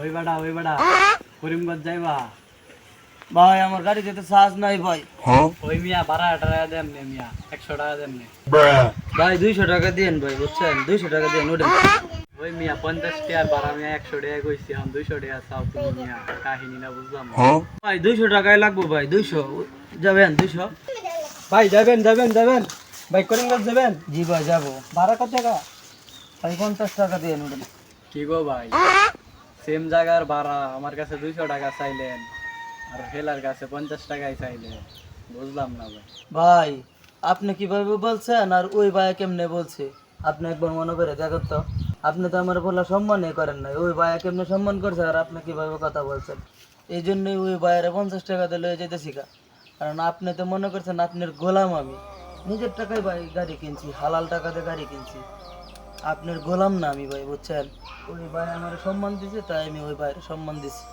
ওই বেড়া করিমগঞ্জ যাইবা? ভাই আমার গাড়িতে তো চার্জ নাই ভাই। ওই মিয়া ভাড়া টাকা দেন নে মিয়া, 100 টাকা দেন নে। ভাই 200 টাকা দিন ভাই, বুঝছেন? 200 টাকা দিন ওটা। ওই মিয়া 50 টাকার ভাড়া মিয়া 100 টাকা কইছি, এখন 200 টাকা চাও তুমি মিয়া, কাহিনী না বুঝলাম না। ভাই 200 টাকাই লাগবো ভাই, 200 যাবেন 200? ভাই যাবেন ভাই করিমগঞ্জ যাবেন? জি ভাই যাবো। ভাড়া কত টাকা? ভাই 50 টাকা দিন ওটা। কি গো ভাই, সেম জায়গার ভাড়া আমার কাছে 200 টাকা চাইলেন আর হেলার কাছে 50 টাকাই চাইলেন, বুঝলাম না ভাই। ভাই আপনি কিভাবে বলছেন আর ওই ভাই কেমনে বলছে? আপনি একবার মনে করে দেখেন তো। আপনি তো আমার বলা সম্মানই করেন নাই, ওই ভাইয়া কেমনে সম্মান করছে আর আপনি কিভাবে কথা বলছেন? এই জন্যই ওই ভাইয়েরা 50 টাকা দিয়ে লয়ে যেতেছি কা। কারণ আপনি তো মনে করছেন আপনার গোলাম আমি। নিজের টাকায় ভাই গাড়ি কিনছি, হালাল টাকাতে গাড়ি কিনছি। আপনার গোলাম না আমি ভাই, বুঝছেন? ওই ভাই আমার সম্মান দিছে, তাই আমি ওই ভাইয়ের সম্মান দিছি।